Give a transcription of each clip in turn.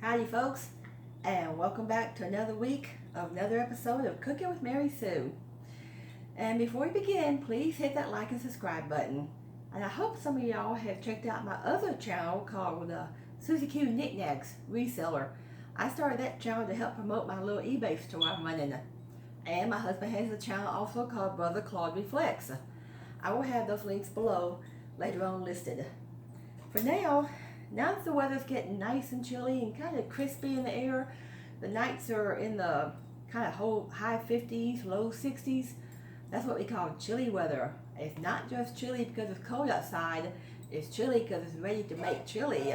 Howdy folks, and welcome back to another week of another episode of Cooking with Mary Sue. And before we begin, please hit that like and subscribe button. And I hope some of y'all have checked out my other channel called SUZYQKNICKKNACKS Reseller. I started that channel to help promote my little eBay store I'm running. And my husband has a channel also called Brother Claude Reflects. I will have those links below later on listed. For now that the weather's getting nice and chilly and kind of crispy in the air, the nights are in the kind of high 50s, low 60s. That's what we call chilly weather. It's not just chilly because it's cold outside, it's chilly because it's ready to make chili.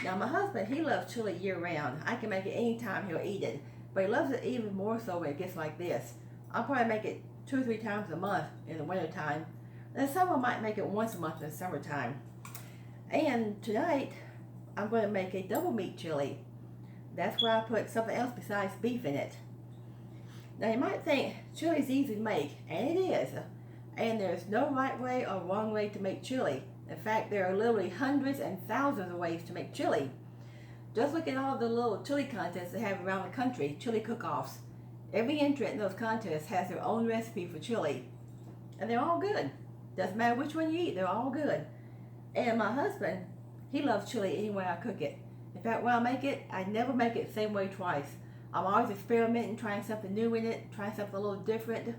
Now my husband, he loves chili year round. I can make it anytime he'll eat it, but he loves it even more so when it gets like this. I'll probably make it 2 or 3 times a month in the winter time, and someone might make it once a month in the summertime. And tonight, I'm going to make a double meat chili. That's where I put something else besides beef in it. Now you might think chili's easy to make, and it is. And there's no right way or wrong way to make chili. In fact, there are literally hundreds and thousands of ways to make chili. Just look at all the little chili contests they have around the country, chili cook-offs. Every entrant in those contests has their own recipe for chili. And they're all good. Doesn't matter which one you eat, they're all good. And my husband, he loves chili any way I cook it. In fact, when I make it, I never make it the same way twice. I'm always experimenting, trying something new in it, trying something a little different.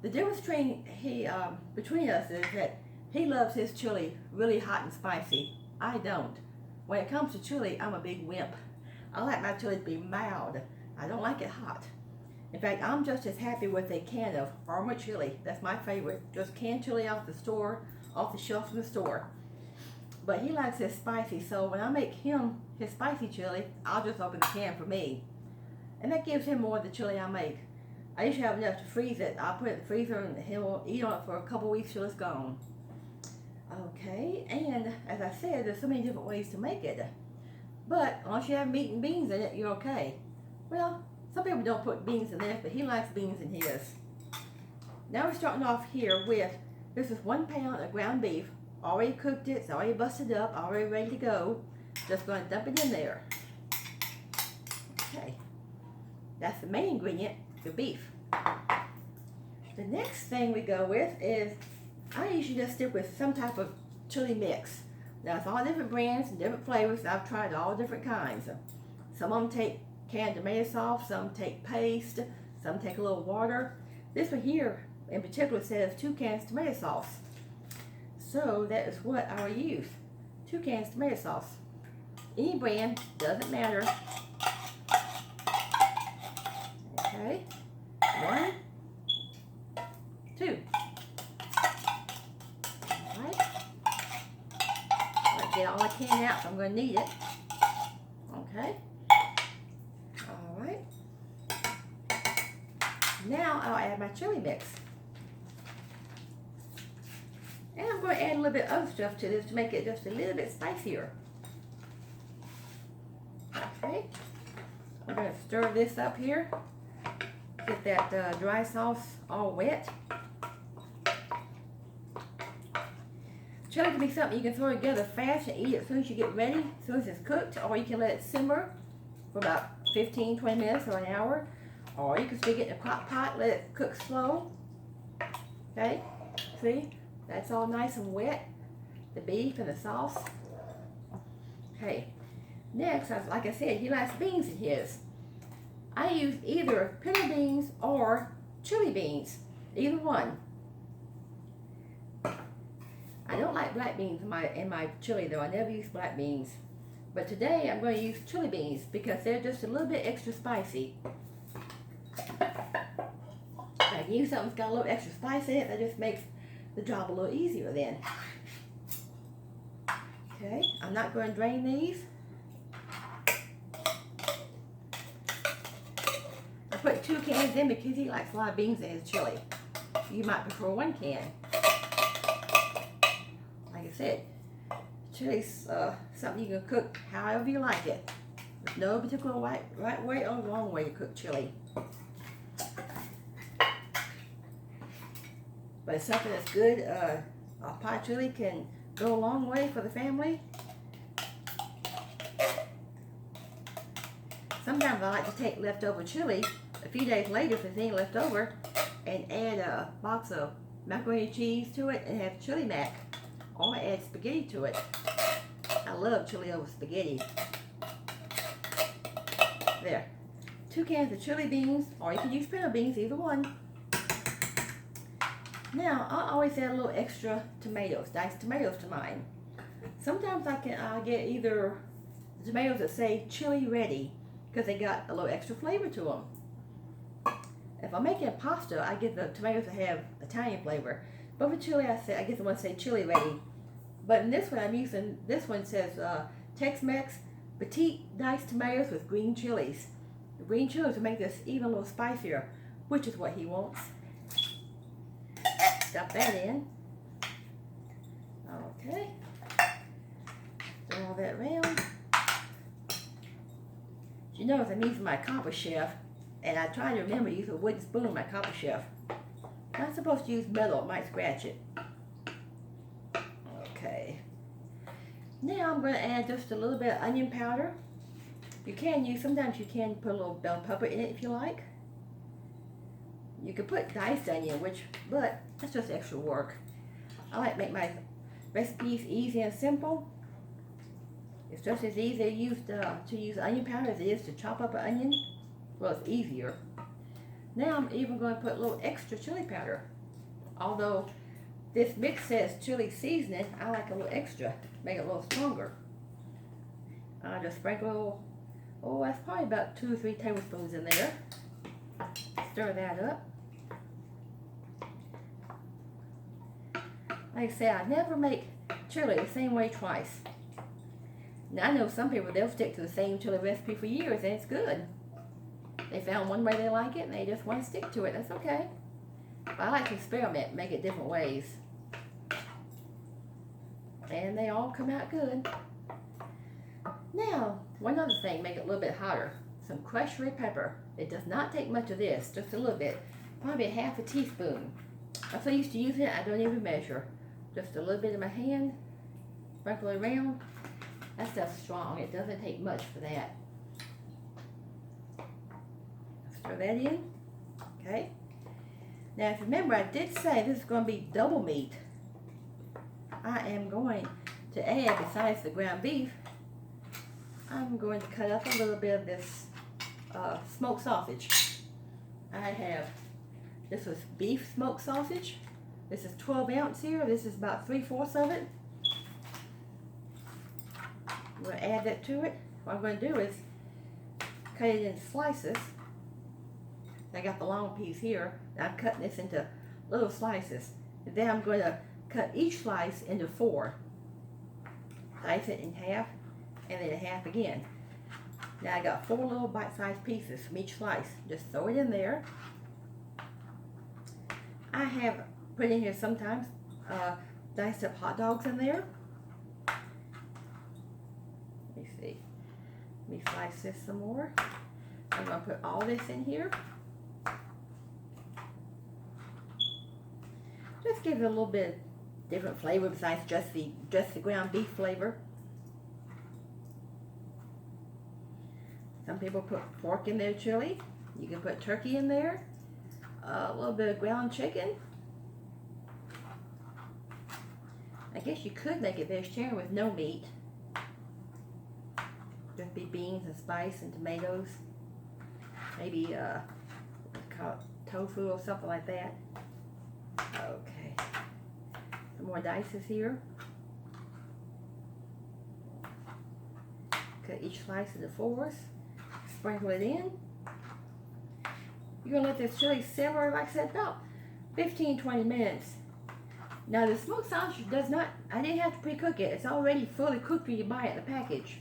The difference between us is that he loves his chili really hot and spicy. I don't. When it comes to chili, I'm a big wimp. I like my chili to be mild. I don't like it hot. In fact, I'm just as happy with a can of Armour chili. That's my favorite. Just canned chili off the shelf in the store. But he likes it spicy, so when I make him his spicy chili, I'll just open the can for me. And that gives him more of the chili I make. I usually have enough to freeze it. I'll put it in the freezer and he'll eat on it for a couple weeks till it's gone. Okay, and as I said, there's so many different ways to make it. But once you have meat and beans in it, you're okay. Well, some people don't put beans in theirs, but he likes beans in his. Now we're starting off here with, this is 1 pound of ground beef. Already cooked it, it's already busted up, already ready to go. Just going to dump it in there. Okay, that's the main ingredient, the beef. The next thing we go with is, I usually just stick with some type of chili mix. Now it's all different brands and different flavors. I've tried all different kinds. Some of them take canned tomato sauce, some take paste, some take a little water. This one here in particular says 2 cans tomato sauce. So that is what I will use. 2 cans tomato sauce. Any brand, doesn't matter. Okay. 1, 2. Alright. Let's get all I can out, so I'm going to need it. Okay. Alright. Now I'll add my chili mix. And I'm going to add a little bit of other stuff to this to make it just a little bit spicier. Okay. I'm going to stir this up here. Get that dry sauce all wet. Chili can be something you can throw together fast and eat it as soon as you get ready, as soon as it's cooked, or you can let it simmer for about 15, 20 minutes or an hour. Or you can stick it in a crock pot, let it cook slow. Okay, see? That's all nice and wet, the beef and the sauce. Okay, next, like I said, he likes beans in his. I use either pinto beans or chili beans, either one. I don't like black beans in my chili though. I never use black beans. But today I'm going to use chili beans because they're just a little bit extra spicy. I can use something that's got a little extra spice in it, that just makes the job a little easier then. Okay, I'm not going to drain these. I put 2 cans in because he likes a lot of beans in his chili. You might prefer 1 can. Like I said, chili's something you can cook however you like it. There's no particular right way or wrong way to cook chili. But it's something that's good. Pot chili can go a long way for the family. sometimes I like to take leftover chili a few days later if there's any left over and add a box of macaroni and cheese to it and have chili mac, or add spaghetti to it. I love chili over spaghetti. There. 2 cans of chili beans, or you can use pinto beans, either one. Now, I always add a little extra tomatoes, diced tomatoes to mine. Sometimes I get either the tomatoes that say chili ready, because they got a little extra flavor to them. If I'm making pasta, I get the tomatoes that have Italian flavor. But for chili, I get the ones that say chili ready. But in this one, I'm using, this one says Tex-Mex petite diced tomatoes with green chilies. The green chilies will make this even a little spicier, which is what he wants. Stuff that in. Okay. Throw all that around. You notice I'm using my copper chef, and I try to remember to use a wooden spoon in my copper chef. Not supposed to use metal, it might scratch it. Okay. Now I'm going to add just a little bit of onion powder. You can use, sometimes you can put a little bell pepper in it if you like. You could put diced onion, but that's just extra work. I like to make my recipes easy and simple. It's just as easy to use onion powder as it is to chop up an onion. Well, it's easier. Now I'm even going to put a little extra chili powder. Although this mix says chili seasoning, I like a little extra, make it a little stronger. I'll just sprinkle a little, oh, that's probably about 2 or 3 tablespoons in there. Stir that up. Like I say, I never make chili the same way twice. Now I know some people, they'll stick to the same chili recipe for years and it's good. They found one way they like it and they just want to stick to it. That's okay. But I like to experiment, make it different ways. And they all come out good. Now, one other thing, make it a little bit hotter. Some crushed red pepper. It does not take much of this, just a little bit. Probably ½ teaspoon. I'm so used to using it, I don't even measure. Just a little bit in my hand, sprinkle it around. That stuff's strong, it doesn't take much for that. Stir that in, okay. Now if you remember, I did say this is going to be double meat. I am going to add, besides the ground beef, I'm going to cut up a little bit of this smoked sausage. I have, this was beef smoked sausage. This is 12 ounce here. This is about 3/4 of it. I'm going to add that to it. What I'm going to do is cut it in slices. I got the long piece here. I'm cutting this into little slices. And then I'm going to cut each slice into 4. Slice it in half and then in half again. Now I got 4 little bite-sized pieces from each slice. Just throw it in there. I have put in here sometimes diced up hot dogs in there. Let me see. Let me slice this some more. I'm going to put all this in here. Just give it a little bit different flavor besides just the ground beef flavor. Some people put pork in their chili. You can put turkey in there. A little bit of ground chicken. I guess you could make it vegetarian with no meat. Just be beans and spice and tomatoes. Maybe tofu or something like that. Okay. Some more dices here. Cut each slice into 4s. Sprinkle it in. You're going to let this chili simmer, like I said, about 15-20 minutes. Now the smoked sausage does not, I didn't have to pre-cook it. It's already fully cooked when you buy it in the package.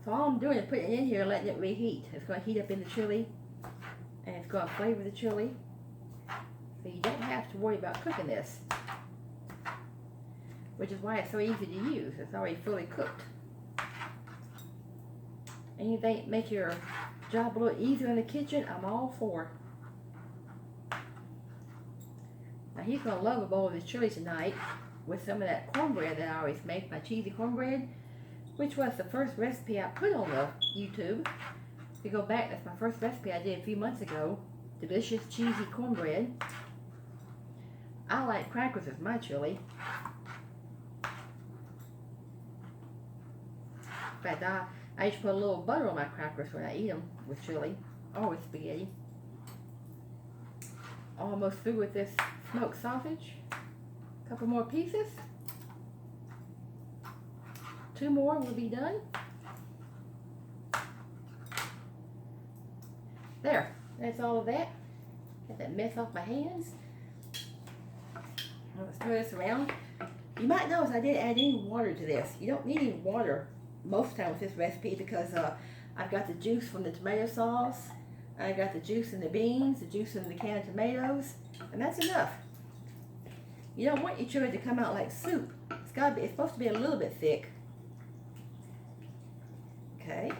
So all I'm doing is putting it in here and letting it reheat. It's going to heat up in the chili. And it's going to flavor the chili. So you don't have to worry about cooking this. Which is why it's so easy to use. It's already fully cooked. Anything make your job a little easier in the kitchen, I'm all for. Now he's going to love a bowl of this chili tonight with some of that cornbread that I always make, my cheesy cornbread, which was the first recipe I put on the YouTube. If you go back, that's my first recipe I did a few months ago. Delicious cheesy cornbread. I like crackers with my chili. In fact, I used to put a little butter on my crackers when I eat them with chili or with spaghetti. Almost through with this smoked sausage. A couple more pieces. 2 more will be done. There, that's all of that. Get that mess off my hands. Let's throw this around. You might notice I didn't add any water to this. You don't need any water most of the time with this recipe because I've got the juice from the tomato sauce. I got the juice in the beans, the juice in the canned tomatoes, and that's enough. You don't want your chili to come out like soup. It's supposed to be a little bit thick. Okay.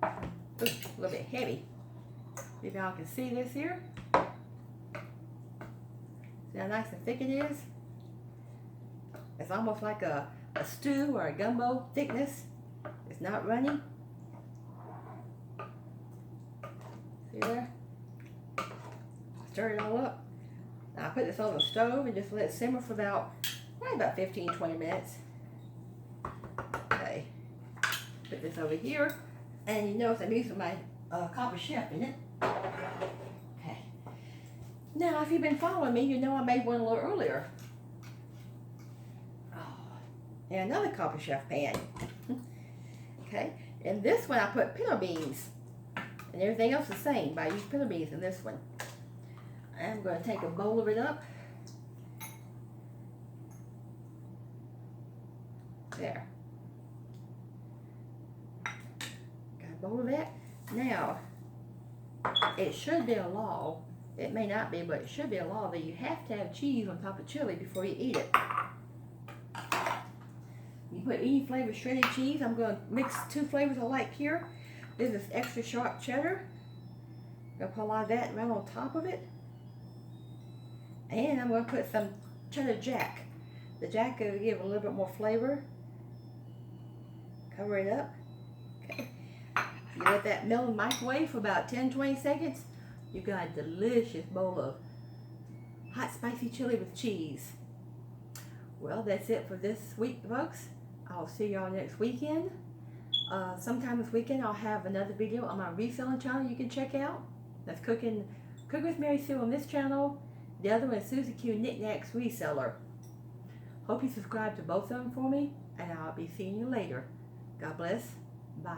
Ooh, a little bit heavy. See if y'all can see this here. See how nice and thick it is? It's almost like a stew or a gumbo thickness. It's not runny. See there? Stir it all up. Now I put this on the stove and just let it simmer for probably about 15-20 minutes. Okay. Put this over here. And you notice I'm using my copper chef in it. Okay. Now, if you've been following me, you know I made one a little earlier. Oh, and another copper chef pan. Okay. And this one I put pinto beans. And everything else the same, but I use pinto beans in this one. I'm going to take a bowl of it up. There. Got a bowl of that. Now, it should be a law. It may not be, but it should be a law that you have to have cheese on top of chili before you eat it. You put any flavor shredded cheese. I'm going to mix 2 flavors I like here. This is extra sharp cheddar. I'm going to put a lot of that right on top of it. And I'm going to put some cheddar jack. The jack will give a little bit more flavor. Cover it up. Okay. You let that melt in the microwave for about 10-20 seconds. You got a delicious bowl of hot spicy chili with cheese. Well, that's it for this week, folks. I'll see y'all next weekend. Sometime this weekend I'll have another video on my reselling channel you can check out. That's Cook with Mary Sue on this channel. The other one is SUZYQKNICKKNACKS Reseller. Hope you subscribe to both of them for me, and I'll be seeing you later. God bless. Bye.